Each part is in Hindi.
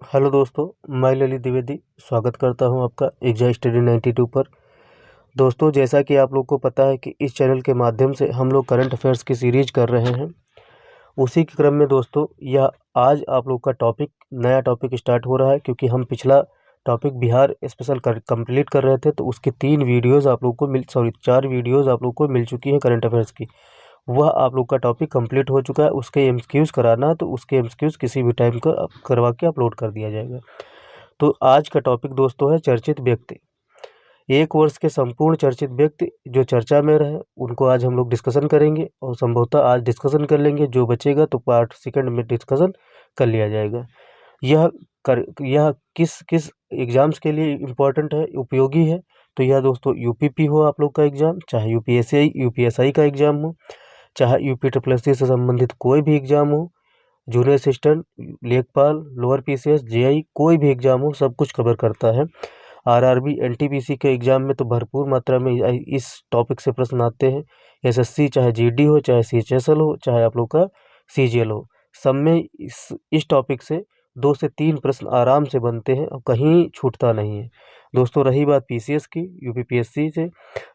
हेलो दोस्तों, मैं ललित द्विवेदी स्वागत करता हूं आपका एग्जाम स्टडी 92 पर। दोस्तों, जैसा कि आप लोग को पता है कि इस चैनल के माध्यम से हम लोग करंट अफेयर्स की सीरीज कर रहे हैं। उसी के क्रम में दोस्तों, यह आज आप लोग का नया टॉपिक स्टार्ट हो रहा है, क्योंकि हम पिछला टॉपिक बिहार स्पेशल कंप्लीट कर रहे थे, तो उसकी 4 वीडियोज़ आप लोग को मिल चुकी हैं करंट अफेयर्स की। वह आप लोग का टॉपिक कंप्लीट हो चुका है। उसके एमसीक्यूज़ कराना है तो उसके एमसीक्यूज़ किसी भी टाइम का करवा के अपलोड कर दिया जाएगा। तो आज का टॉपिक दोस्तों है चर्चित व्यक्ति। 1 वर्ष के संपूर्ण चर्चित व्यक्ति जो चर्चा में रहे उनको आज हम लोग डिस्कशन करेंगे, और संभवतः आज डिस्कशन कर लेंगे। जो बचेगा तो पार्ट सेकंड में डिस्कशन कर लिया जाएगा। यह किस किस एग्ज़ाम्स के लिए इम्पोर्टेंट है, उपयोगी है। तो यह दोस्तों यूपीपी हो आप लोग का एग्ज़ाम, चाहे यूपीएसआई का एग्ज़ाम हो, चाहे यूपी ट्रिपल एससी से संबंधित कोई भी एग्ज़ाम हो, जूनियर असिस्टेंट, लेखपाल, लोअर पीसीएस, जेआई, कोई भी एग्ज़ाम हो, सब कुछ कवर करता है। आरआरबी एनटीपीसी के एग्ज़ाम में तो भरपूर मात्रा में इस टॉपिक से प्रश्न आते हैं। एसएससी चाहे जीडी हो, चाहे सीएचएसएल हो, चाहे आप लोग का सीजीएल हो, सब में इस टॉपिक से 2 से 3 प्रश्न आराम से बनते हैं और कहीं छूटता नहीं है। दोस्तों, रही बात पीसीएस की, यूपीपीएससी से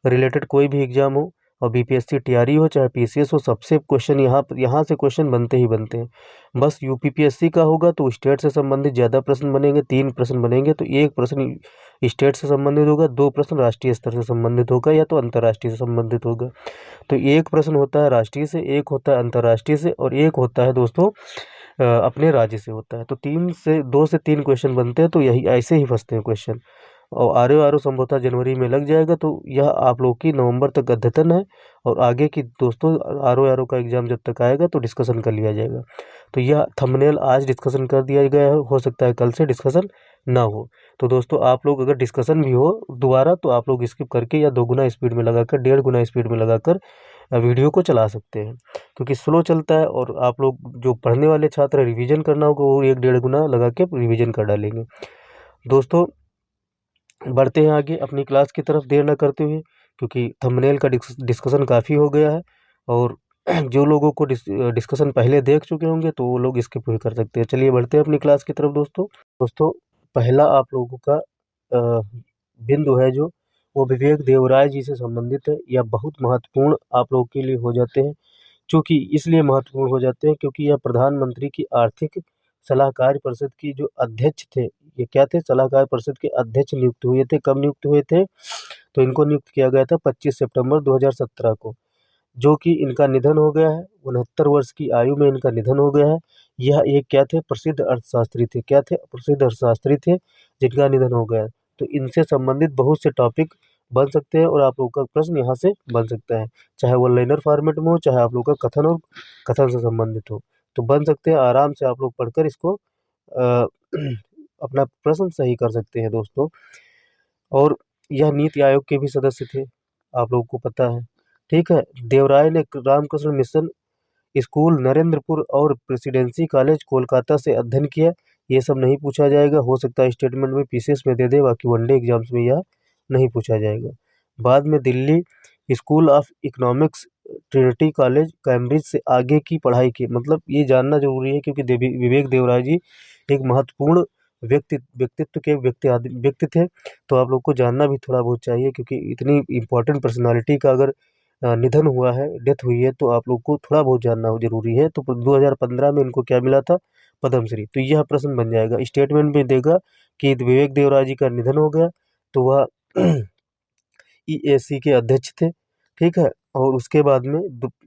रिलेटेड कोई भी एग्ज़ाम हो, और बीपीएससी टीआरई हो चाहे पीसीएस हो, सबसे क्वेश्चन यहाँ से क्वेश्चन बनते ही बनते हैं। बस यूपीपीएससी का होगा तो स्टेट से संबंधित ज़्यादा प्रश्न बनेंगे, 3 प्रश्न बनेंगे, तो 1 प्रश्न स्टेट से संबंधित होगा, 2 प्रश्न राष्ट्रीय स्तर से संबंधित होगा या तो अंतर्राष्ट्रीय से संबंधित होगा। तो 1 प्रश्न होता है राष्ट्रीय से, 1 होता है अंतर्राष्ट्रीय से, और 1 होता है दोस्तों अपने राज्य से होता है। तो 2 से 3 क्वेश्चन बनते हैं, तो यही ऐसे ही फंसते हैं क्वेश्चन। और आर संभवतः जनवरी में लग जाएगा, तो यह आप लोग की नवंबर तक अद्यतन है। और आगे की दोस्तों आर का एग्ज़ाम जब तक आएगा तो डिस्कशन कर लिया जाएगा। तो यह थंबनेल आज डिस्कशन कर दिया गया है, हो सकता है कल से डिस्कशन ना हो। तो दोस्तों, आप लोग अगर डिस्कशन भी हो दोबारा तो आप लोग स्किप करके या 2 गुना स्पीड में लगाकर, 1.5 गुना स्पीड में लगाकर वीडियो को चला सकते हैं, क्योंकि स्लो चलता है। और आप लोग जो पढ़ने वाले छात्र रिवीजन करना होगा वो 1-1.5 गुना लगा के रिवीजन कर डालेंगे। दोस्तों, बढ़ते हैं आगे अपनी क्लास की तरफ देर न करते हुए, क्योंकि थंबनेल का डिस्कशन काफ़ी हो गया है। और जो लोगों को डिस्कशन पहले देख चुके होंगे तो वो लोग स्किप भी कर सकते हैं। चलिए बढ़ते हैं अपनी क्लास की तरफ दोस्तों, पहला आप लोगों का बिंदु है जो वो विवेक देवराय जी से संबंधित है। यह बहुत महत्वपूर्ण आप लोगों के लिए हो जाते हैं। चूँकि इसलिए महत्वपूर्ण हो जाते हैं क्योंकि यह प्रधानमंत्री की आर्थिक सलाहकार परिषद की जो अध्यक्ष थे, ये क्या थे, सलाहकार परिषद के अध्यक्ष नियुक्त हुए थे। कब नियुक्त हुए थे? तो इनको नियुक्त किया गया था 25 सितंबर 2017 को, जो कि इनका निधन हो गया है। 69 वर्ष की आयु में इनका निधन हो गया है। यह एक क्या थे, प्रसिद्ध अर्थशास्त्री थे। क्या थे? प्रसिद्ध अर्थशास्त्री थे जिनका निधन हो गया है। तो इनसे संबंधित बहुत से टॉपिक बन सकते हैं और आप लोग का प्रश्न यहाँ से बन सकता है, चाहे वो लाइनर फॉर्मेट में हो, चाहे आप लोग का कथन और कथन से संबंधित हो, तो बन सकते हैं। आराम से आप लोग पढ़कर इसको अ, अपना प्रश्न सही कर सकते हैं दोस्तों। और यह नीति आयोग के भी सदस्य थे, आप लोगों को पता है। ठीक है। देवराय ने रामकृष्ण मिशन स्कूल नरेंद्रपुर और प्रेसिडेंसी कॉलेज कोलकाता से अध्ययन किया। ये सब नहीं पूछा जाएगा, हो सकता है स्टेटमेंट में पीसीएस में दे दे, बाकी वनडे एग्जाम्स में यह नहीं पूछा जाएगा। बाद में Delhi school of economics, Trinity college Cambridge से आगे की पढ़ाई की। मतलब ये जानना जरूरी है, क्योंकि विवेक देवराय जी एक महत्वपूर्ण व्यक्तित्व के व्यक्ति थे। तो आप लोग को जानना भी थोड़ा बहुत चाहिए, क्योंकि इतनी इम्पोर्टेंट पर्सनालिटी का अगर निधन हुआ है, डेथ हुई है, तो आप लोग को थोड़ा बहुत जानना ज़रूरी है। तो 2015 में इनको क्या मिला था? पद्मश्री। तो यह प्रश्न बन जाएगा, स्टेटमेंट में देगा कि विवेक देवराय जी का निधन हो गया, तो वह ईएसी के अध्यक्ष थे। ठीक है। और उसके बाद में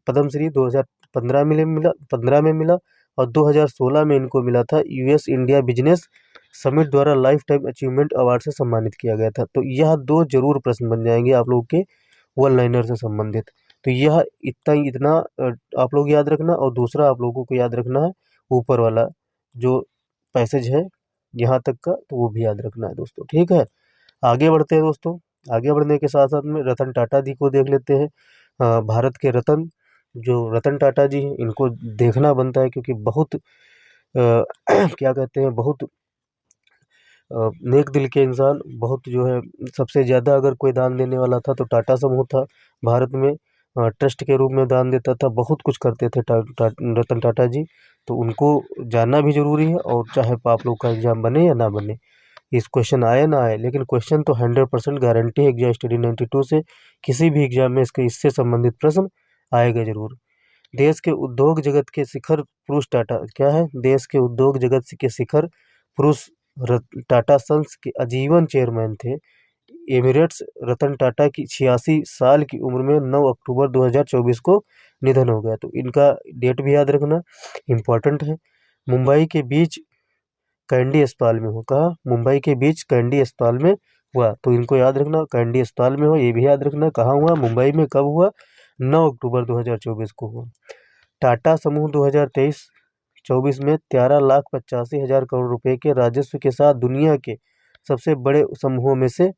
पद्मश्री 2015 में मिला, और 2016 में इनको मिला था यूएस इंडिया बिजनेस समिट द्वारा लाइफ टाइम अचीवमेंट अवार्ड से सम्मानित किया गया था। तो यह 2 जरूर प्रश्न बन जाएंगे आप लोगों के वन लाइनर से संबंधित। तो यह इतना आप लोग याद रखना, और दूसरा आप लोगों को याद रखना है ऊपर वाला जो पैसेज है यहाँ तक का, तो वो भी याद रखना है दोस्तों। ठीक है। आगे बढ़ते हैं दोस्तों। आगे बढ़ने के साथ साथ में रतन टाटा जी को देख लेते हैं। भारत के रतन, जो रतन टाटा जी हैं, इनको देखना बनता है, क्योंकि बहुत क्या कहते हैं, बहुत नेक दिल के इंसान, बहुत जो है सबसे ज़्यादा अगर कोई दान देने वाला था तो टाटा समूह था भारत में। ट्रस्ट के रूप में दान देता था, बहुत कुछ करते थे रतन टाटा जी। तो उनको जानना भी ज़रूरी है। और चाहे आप लोग का एग्ज़ाम बने या ना बने, इस क्वेश्चन आए ना आए, लेकिन क्वेश्चन तो 100% गारंटी है एग्जाम स्टडी 92 से किसी भी एग्जाम में इससे संबंधित प्रश्न आएगा जरूर। देश के उद्योग जगत के शिखर पुरुष टाटा क्या है? देश के उद्योग जगत के शिखर पुरुष टाटा सन्स के आजीवन चेयरमैन थे एमिरेट्स रतन टाटा की 86 साल की उम्र में 9 अक्टूबर 2024 को निधन हो गया। तो इनका डेट भी याद रखना इम्पोर्टेंट है। मुंबई के बीच कैंडी अस्पताल में हो, कहा? मुंबई के बीच कैंडी अस्पताल में हुआ। तो इनको याद रखना, कैंडी अस्पताल में हो, ये भी याद रखना। कहाँ हुआ? मुंबई में। कब हुआ? 9 अक्टूबर 2024 को हुआ। टाटा समूह 2023-24 में 13,85,000 करोड़ रुपए के राजस्व के साथ दुनिया के सबसे बड़े समूहों में से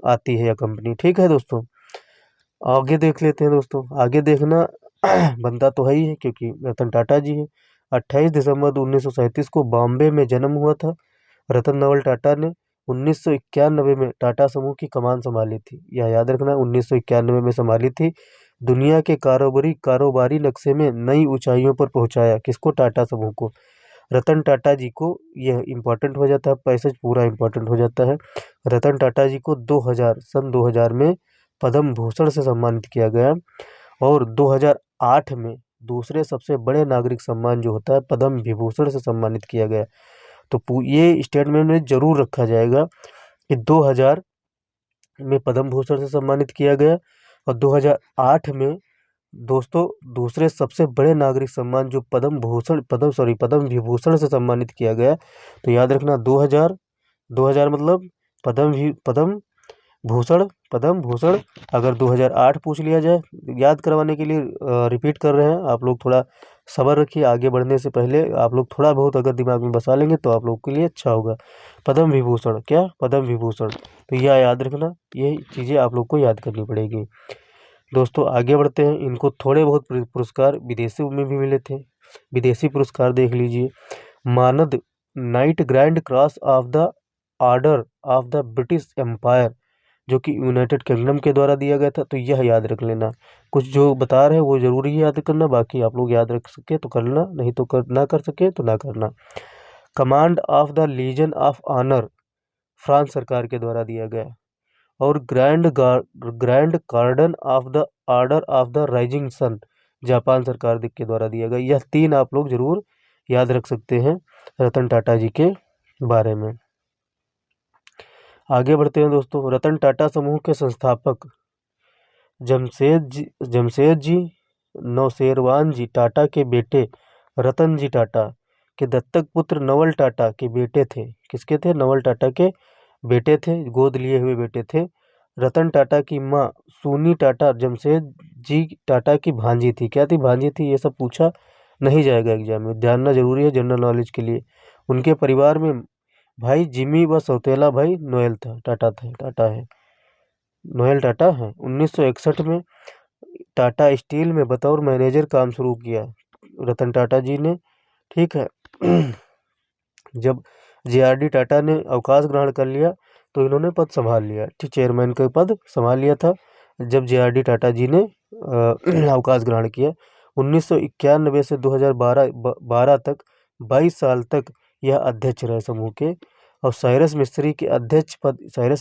आती है यह कंपनी। ठीक है दोस्तों, आगे देख लेते हैं दोस्तों। आगे देखना बनता तो है ही है क्योंकि रतन टाटा जी है। 28 दिसंबर 1937 को बॉम्बे में जन्म हुआ था। रतन नवल टाटा ने 1991 में टाटा समूह की कमान संभाली थी। यह याद रखना, 1991 में संभाली थी। दुनिया के कारोबारी नक्शे में नई ऊंचाइयों पर पहुंचाया। किसको? टाटा समूह को। रतन टाटा जी को, यह इंपॉर्टेंट हो जाता है, पैसेज पूरा इंपॉर्टेंट हो जाता है। रतन टाटा जी को 2000 में पद्म भूषण से सम्मानित किया गया और 2008 में दूसरे सबसे बड़े नागरिक सम्मान जो होता है पद्म विभूषण से सम्मानित किया गया। तो ये स्टेटमेंट में जरूर रखा जाएगा कि 2000 में पद्म भूषण से सम्मानित किया गया और 2008 में दोस्तों दूसरे सबसे बड़े नागरिक सम्मान जो पद्म विभूषण से सम्मानित किया गया। तो याद रखना 2000 मतलब पद्म भूषण। अगर 2008 पूछ लिया जाए, याद करवाने के लिए रिपीट कर रहे हैं। आप लोग थोड़ा सब्र रखिए, आगे बढ़ने से पहले आप लोग थोड़ा बहुत अगर दिमाग में बसा लेंगे तो आप लोग के लिए अच्छा होगा। पद्म विभूषण, क्या? पद्म विभूषण। तो यह याद रखना, ये चीज़ें आप लोग को याद करनी पड़ेगी। दोस्तों आगे बढ़ते हैं। इनको थोड़े बहुत पुरस्कार विदेशी में भी मिले थे। विदेशी पुरस्कार देख लीजिए। मानद knight grand cross of the order of the British Empire जो कि यूनाइटेड किंगडम के द्वारा दिया गया था। तो यह याद रख लेना। कुछ जो बता रहे हैं वो जरूरी है याद करना, बाकी आप लोग याद रख सके तो करना, नहीं तो ना कर सके तो ना करना। Command of the legion of honour France सरकार के द्वारा दिया गया और grand garden of the order of the rising sun Japan सरकार के द्वारा दिया गया। यह 3 आप लोग जरूर याद रख सकते हैं रतन टाटा जी के बारे में। आगे बढ़ते हैं दोस्तों। रतन टाटा समूह के संस्थापक जमशेद जी नौशेरवान जी टाटा के बेटे रतन जी टाटा के दत्तक पुत्र नवल टाटा के बेटे थे। किसके थे? नवल टाटा के बेटे थे, गोद लिए हुए बेटे थे। रतन टाटा की माँ सूनी टाटा जमशेद जी टाटा की भांजी थी। क्या थी? भांजी थी। ये सब पूछा नहीं जाएगा एग्जाम में, जानना जरूरी है जनरल नॉलेज के लिए। उनके परिवार में भाई जिमी व सौतेला भाई नोएल टाटा है। नोएल टाटा है। 1961 में टाटा स्टील में बतौर मैनेजर काम शुरू किया रतन टाटा जी ने। ठीक है। जब JRD टाटा ने अवकाश ग्रहण कर लिया तो इन्होंने पद संभाल लिया। ठीक, चेयरमैन का पद संभाल लिया था जब JRD टाटा जी ने अवकाश ग्रहण किया। 1991 से 2012 तक 22 साल तक यह अध्यक्ष रहे समूह के। और साइरस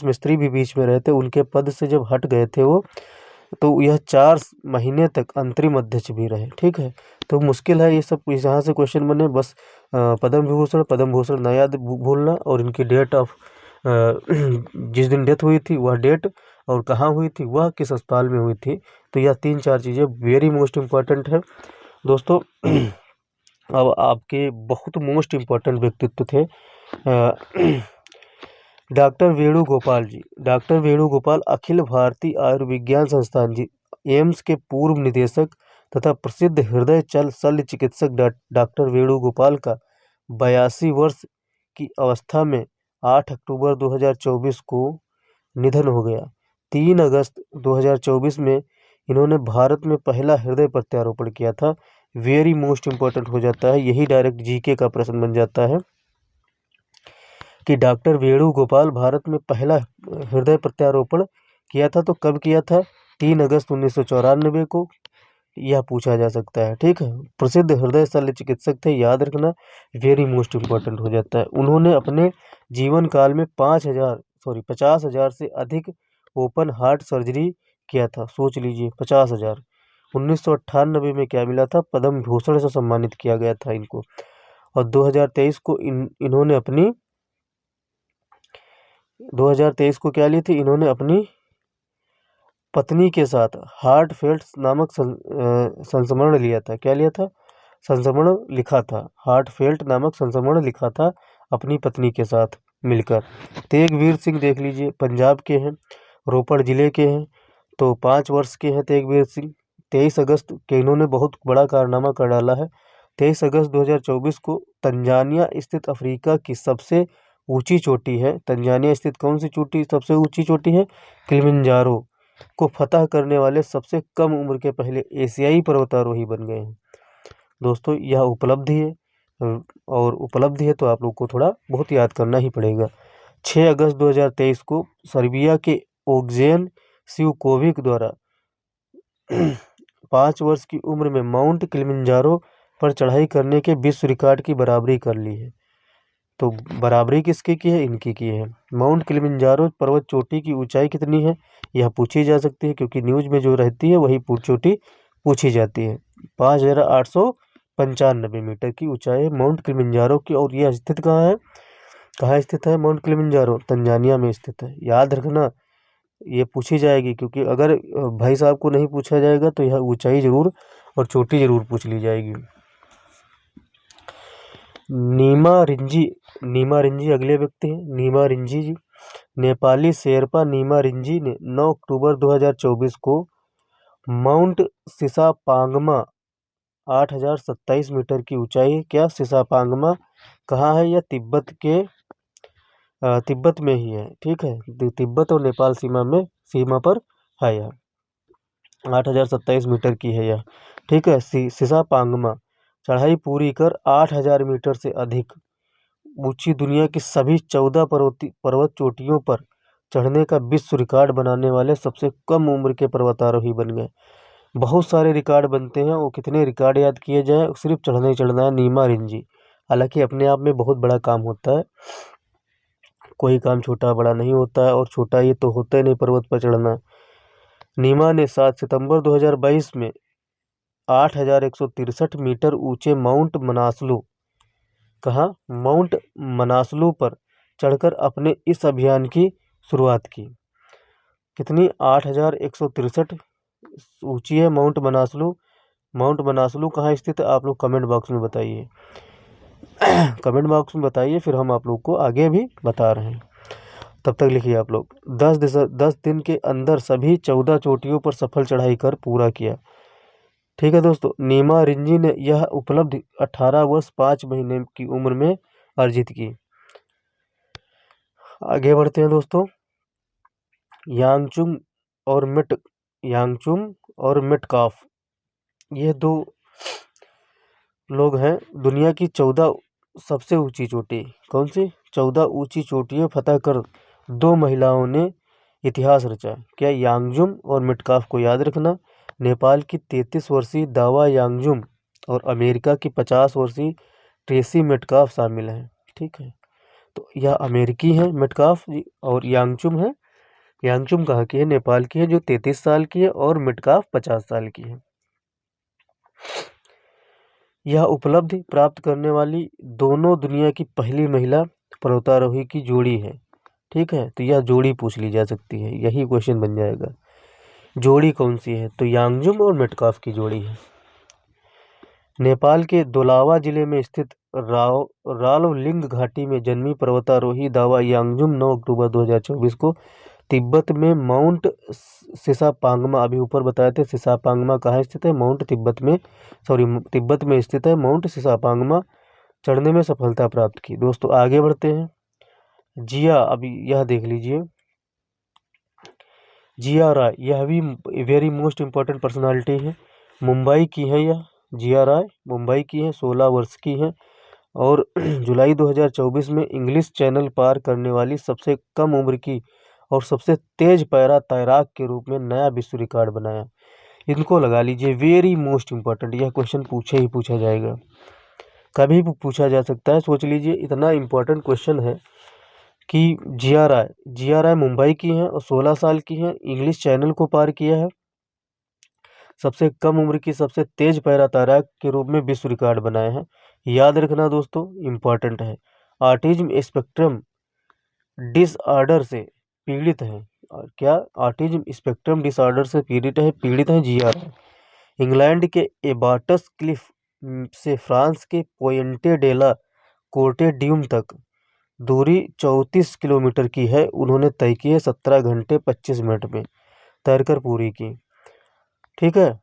मिस्त्री भी बीच में रहे थे। उनके पद से जब हट गए थे वो, तो यह 4 महीने तक अंतरिम अध्यक्ष भी रहे। ठीक है, तो मुश्किल है ये सब यहाँ से क्वेश्चन बने। बस पद्म भूषण ना याद भूलना और इनकी डेट ऑफ जिस दिन डेथ हुई थी वह डेट और कहाँ हुई थी, वह किस अस्पताल में हुई थी। तो यह 3-4 चीज़ें वेरी मोस्ट इम्पॉर्टेंट है दोस्तों। अब आपके बहुत मोस्ट इम्पॉर्टेंट व्यक्तित्व थे डॉक्टर वेणुगोपाल जी। डॉक्टर वेणुगोपाल अखिल भारतीय आयुर्विज्ञान संस्थान जी एम्स के पूर्व निदेशक तथा प्रसिद्ध हृदय शल्य चिकित्सक डॉक्टर वेणुगोपाल का 82 वर्ष की अवस्था में 8 अक्टूबर 2024 को निधन हो गया। 3 अगस्त 2024 में इन्होंने भारत में पहला हृदय प्रत्यारोपण किया था। वेरी मोस्ट इम्पोर्टेंट हो जाता है, यही डायरेक्ट जीके का प्रश्न बन जाता है कि डॉक्टर वेणुगोपाल भारत में पहला हृदय प्रत्यारोपण किया था। तो कब किया था? 3 अगस्त 1994 को यह पूछा जा सकता है। ठीक है, प्रसिद्ध हृदय शल्य चिकित्सक थे, याद रखना, वेरी मोस्ट इम्पोर्टेंट हो जाता है। उन्होंने अपने जीवन काल में 50,000 से अधिक ओपन हार्ट सर्जरी किया था। सोच लीजिए, 50,000। 1998 में क्या मिला था, पद्म भूषण से सम्मानित किया गया था इनको। और 2023 को इन्होंने अपनी 2023 को क्या ली थी, इन्होंने अपनी पत्नी के साथ हार्ट फेल्ट नामक संस्मरण लिया था। क्या लिया था, संस्मरण लिखा था, हार्ट फेल्ट नामक संस्मरण लिखा था अपनी पत्नी के साथ मिलकर। तेगवीर सिंह देख लीजिए, पंजाब के हैं, रोपड़ जिले के हैं, तो 5 वर्ष के हैं तेगवीर सिंह। 23 अगस्त के इन्होंने बहुत बड़ा कारनामा कर डाला है। 23 अगस्त 2024 को तंजानिया स्थित अफ्रीका की सबसे ऊंची चोटी है, तंजानिया स्थित कौन सी चोटी सबसे ऊंची चोटी है, किलिमंजारो को फतह करने वाले सबसे कम उम्र के पहले एशियाई पर्वतारोही बन गए हैं। दोस्तों यह उपलब्धि है, और उपलब्धि है तो आप लोग को थोड़ा बहुत याद करना ही पड़ेगा। 6 अगस्त 2023 को सर्बिया के ओग्जेन सिवकोविक द्वारा 5 वर्ष की उम्र में माउंट किलिमंजारो पर चढ़ाई करने के विश्व रिकॉर्ड की बराबरी कर ली है। तो बराबरी किसकी की है, इनकी की है। माउंट किलिमंजारो पर्वत चोटी की ऊंचाई कितनी है, यह पूछी जा सकती है, क्योंकि न्यूज में जो रहती है वही चोटी पूछी जाती है। 5,895 मीटर की ऊंचाई है माउंट किलिमंजारो की। और यह स्थित कहाँ है, कहाँ स्थित है माउंट किलिमंजारो, तंजानिया में स्थित है। याद रखना, ये पूछी जाएगी, क्योंकि अगर भाई साहब को नहीं पूछा जाएगा तो यह ऊंचाई जरूर और चोटी जरूर पूछ ली जाएगी। नीमा रिंजी अगले व्यक्ति हैं, नीमा रिंजी जी। नेपाली शेरपा नीमा रिंजी ने 9 अक्टूबर 2024 को माउंट सिसापांगमा 8,027 मीटर की ऊंचाई है। क्या सिसापांगमा कहाँ है, यह तिब्बत में ही है। ठीक है, तिब्बत और नेपाल सीमा पर है यह। 8,027 मीटर की है यह। ठीक है, सिसापांगमा चढ़ाई पूरी कर 8,000 मीटर से अधिक ऊंची दुनिया की सभी 14 पर्वत चोटियों पर चढ़ने का विश्व रिकॉर्ड बनाने वाले सबसे कम उम्र के पर्वतारोही बन गए। बहुत सारे रिकॉर्ड बनते हैं, वो कितने रिकॉर्ड याद किए जाए, सिर्फ चढ़ना ही चढ़ना है नीमा रिंजी। हालांकि अपने आप में बहुत बड़ा काम होता है, कोई काम छोटा बड़ा नहीं होता है, और छोटा ये तो होता ही नहीं पर्वत पर चढ़ना। नीमा ने 7 सितंबर 2022 में 8,163 मीटर ऊंचे माउंट मनासलू, कहाँ, माउंट मनासलू पर चढ़कर अपने इस अभियान की शुरुआत की। कितनी, 8,163 ऊंची है माउंट मनासलू। माउंट मनासलू कहाँ स्थित है, आप लोग कमेंट बॉक्स में बताइए। कमेंट बॉक्स में बताइए, फिर हम आप लोग को आगे भी बता रहे हैं। तब तक लिखिए आप लोग। 10 दिन के अंदर सभी 14 चोटियों पर सफल चढ़ाई कर पूरा किया। ठीक है दोस्तों, नीमा रिंजी ने यह उपलब्धि 18 वर्ष 5 महीने की उम्र में अर्जित की। आगे बढ़ते हैं दोस्तों। यांगचुम और मेटकाफ, ये दो लोग हैं। दुनिया की 14 सबसे ऊंची चोटी, कौन सी 14 ऊंची चोटियां फतह कर 2 महिलाओं ने इतिहास रचा। क्या, यांगजुम और मेटकाफ को याद रखना। नेपाल की 33 वर्षीय दावा यांगजुम और अमेरिका की 50 वर्षीय ट्रेसी मेटकाफ शामिल हैं। ठीक है, तो यह अमेरिकी है मेटकाफ जी, और यांगचुम है, यांगचुम कहाँ की है, नेपाल की है, जो 33 साल की है, और मेटकाफ 50 साल की है। यह उपलब्धि प्राप्त करने वाली दोनों दुनिया की पहली महिला पर्वतारोही की जोड़ी है। ठीक है, तो यह जोड़ी पूछ ली जा सकती है, यही क्वेश्चन बन जाएगा। जोड़ी कौन सी है, तो यांगजुम और मेटकाफ की जोड़ी है। नेपाल के दोलावा जिले में स्थित रालोलिंग घाटी में जन्मी पर्वतारोही दावा यांगजुम 9 अक्टूबर 2024 को तिब्बत में माउंट सिसापांगमा, अभी ऊपर बताए थे सिसापांगमा कहाँ स्थित है, तिब्बत में स्थित है माउंट सिसापांगमा, चढ़ने में सफलता प्राप्त की। दोस्तों आगे बढ़ते हैं। जिया, अभी यह देख लीजिए, जिया राय, यह भी वेरी मोस्ट इम्पोर्टेंट पर्सनालिटी है, मुंबई की है यह। जिया राय मुंबई की है, 16 वर्ष की है, और जुलाई 2024 में इंग्लिश चैनल पार करने वाली सबसे कम उम्र की और सबसे तेज पैरा तैराक के रूप में नया विश्व रिकॉर्ड बनाया। इनको लगा लीजिए, वेरी मोस्ट इम्पॉर्टेंट। यह क्वेश्चन पूछे ही पूछा जाएगा, कभी भी पूछा जा सकता है। सोच लीजिए, इतना इम्पोर्टेंट क्वेश्चन है कि जीआरआई मुंबई की हैं और 16 साल की हैं, इंग्लिश चैनल को पार किया है, सबसे कम उम्र की सबसे तेज पैरा तैराक के रूप में विश्व रिकॉर्ड बनाए हैं। याद रखना दोस्तों, इम्पॉर्टेंट है। ऑटिज्म स्पेक्ट्रम डिसऑर्डर से पीड़ित हैं। और क्या ऑटिज्म स्पेक्ट्रम डिसऑर्डर से पीड़ित हैं जीआरआई। इंग्लैंड के एबाटस क्लिफ से फ्रांस के पोयंटे डेला कोर्टे ड्यूम तक दूरी 34 किलोमीटर की है। उन्होंने तय की है 17 घंटे 25 मिनट में तैरकर पूरी की। ठीक है,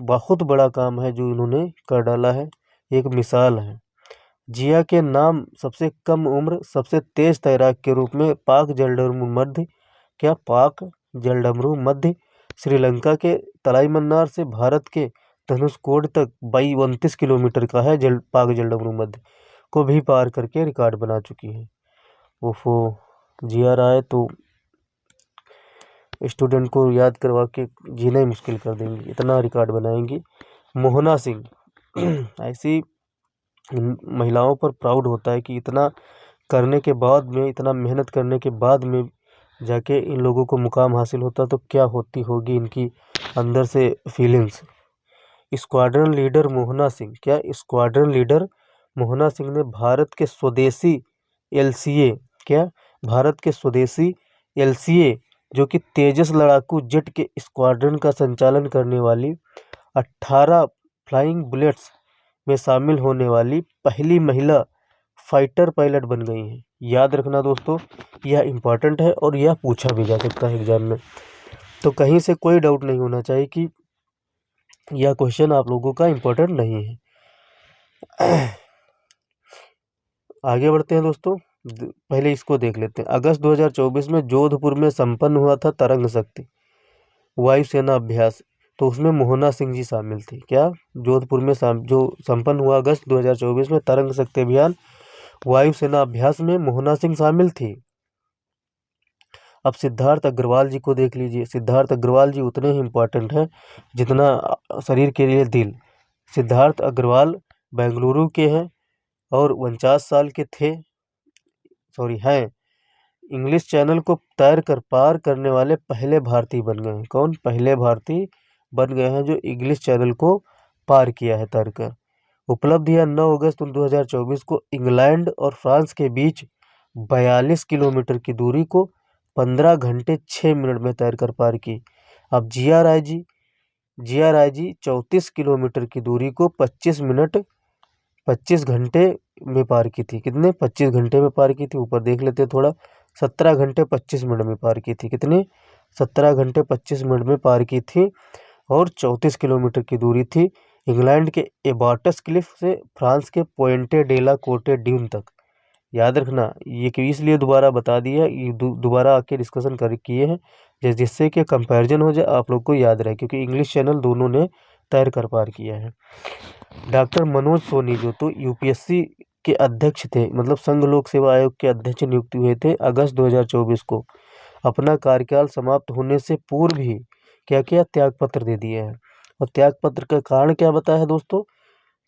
बहुत बड़ा काम है जो इन्होंने कर डाला है, एक मिसाल है। जिया के नाम सबसे कम उम्र सबसे तेज तैराक के रूप में पाक जलडमरू मध्य श्रीलंका के तलाईमन्नार से भारत के धनुषकोड तक 29 किलोमीटर का है। पाक जलडमरू मध्य को भी पार करके रिकॉर्ड बना चुकी है। ओफो, जीआरआई तो स्टूडेंट को याद करवा के जीना ही मुश्किल कर देंगी, इतना रिकॉर्ड बनाएंगी। मोहना सिंह ऐसी महिलाओं पर प्राउड होता है कि इतना करने के बाद में, इतना मेहनत करने के बाद में जाके इन लोगों को मुकाम हासिल होता, तो क्या होती होगी इनकी अंदर से feelings. Squadron leader Mohana Singh ने भारत के स्वदेशी एलसीए जो कि तेजस लड़ाकू जेट के स्क्वाड्रन का संचालन करने वाली 18 फ्लाइंग बुलेट्स में शामिल होने वाली पहली महिला फाइटर पायलट बन गई हैं। याद रखना दोस्तों, यह इम्पॉर्टेंट है और यह पूछा भी जा सकता है एग्जाम में, तो कहीं से कोई डाउट नहीं होना चाहिए कि यह क्वेश्चन आप लोगों का इम्पोर्टेंट नहीं है। आगे बढ़ते हैं दोस्तों, पहले इसको देख लेते हैं। अगस्त 2024 में जोधपुर में संपन्न हुआ था तरंग शक्ति वायुसेना अभ्यास, तो उसमें मोहना सिंह जी शामिल थी। क्या जोधपुर में जो संपन्न हुआ अगस्त 2024 में तरंग शक्ति अभियान वायुसेना अभ्यास में मोहना सिंह शामिल थी। अब सिद्धार्थ अग्रवाल जी को देख लीजिए। सिद्धार्थ अग्रवाल जी उतने ही इम्पोर्टेंट हैं जितना शरीर के लिए दिल। सिद्धार्थ अग्रवाल बेंगलुरु के हैं और 49 साल के हैं। इंग्लिश चैनल को तैर कर पार करने वाले पहले भारतीय बन गए हैं। कौन पहले भारतीय बन गए हैं जो इंग्लिश चैनल को पार किया है तैरकर। उपलब्धियां 9 अगस्त 2024 को इंग्लैंड और फ्रांस के बीच 42 किलोमीटर की दूरी को 15 घंटे 6 मिनट में तैरकर पार की। अब जीआरआई जी 34 किलोमीटर की दूरी को 25 घंटे में पार की थी। कितने? 25 घंटे में पार की थी। ऊपर देख लेते हैं थोड़ा, 17 घंटे 25 मिनट में पार की थी। कितने? 17 घंटे 25 मिनट में पार की थी और 34 किलोमीटर की दूरी थी इंग्लैंड के एबाटस क्लिफ से फ्रांस के पोयंटे डेला कोर्टे ड्यूम तक। याद रखना, ये कि इसलिए दोबारा बता दिया, ये दोबारा आके डिस्कशन किए हैं जिससे कि कंपैरिजन हो जाए, आप लोग को याद रहे, क्योंकि इंग्लिश चैनल दोनों ने तैर कर पार किया है। डॉक्टर मनोज सोनी जो तो यूपीएससी के अध्यक्ष थे, मतलब संघ लोक सेवा आयोग के अध्यक्ष नियुक्त हुए थे अगस्त 2024 को। अपना कार्यकाल समाप्त होने से पूर्व ही क्या किया? त्यागपत्र दे दिया है। और त्यागपत्र का कारण क्या बताया है दोस्तों?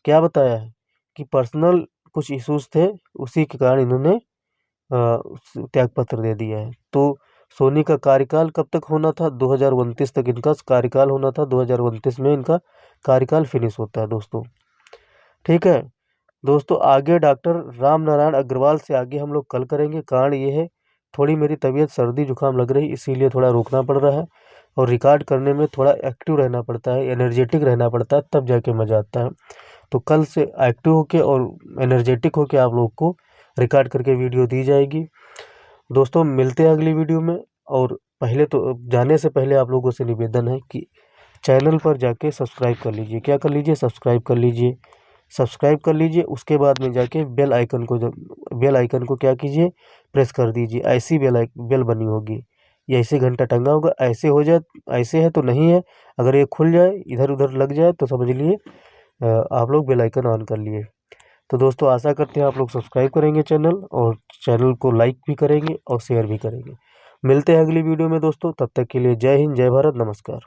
क्या बताया है कि पर्सनल कुछ इश्यूज थे, उसी के कारण इन्होंने त्यागपत्र दे दिया है। तो सोनी का कार्यकाल कब तक होना था? 2029 तक इनका कार्यकाल होना था। 2029 में इनका कार्यकाल फिनिश होता है दोस्तों। ठीक है दोस्तों, आगे डॉक्टर राम नारायण अग्रवाल से आगे हम लोग कल करेंगे। कारण ये है, थोड़ी मेरी तबीयत सर्दी जुकाम लग रही, इसीलिए थोड़ा रोकना पड़ रहा है और रिकॉर्ड करने में थोड़ा एक्टिव रहना पड़ता है, एनर्जेटिक रहना पड़ता है, तब जाके मज़ा आता है। तो कल से एक्टिव होके और एनर्जेटिक होके आप लोग को रिकॉर्ड करके वीडियो दी जाएगी। दोस्तों मिलते हैं अगली वीडियो में। और पहले तो जाने से पहले आप लोगों से निवेदन है कि चैनल पर जाके सब्सक्राइब कर लीजिए। क्या कर लीजिए? सब्सक्राइब कर लीजिए। उसके बाद में जाके बेल आइकन को क्या कीजिए? प्रेस कर दीजिए। ऐसी बेल बनी होगी, ये ऐसे घंटा टंगा होगा, ऐसे हो जाए, ऐसे है तो नहीं है, अगर ये खुल जाए इधर उधर लग जाए तो समझ लिए आप लोग बेल आइकन ऑन कर लिए। तो दोस्तों आशा करते हैं आप लोग सब्सक्राइब करेंगे चैनल, और चैनल को लाइक भी करेंगे और शेयर भी करेंगे। मिलते हैं अगली वीडियो में दोस्तों, तब तक के लिए जय हिंद, जय भारत, नमस्कार।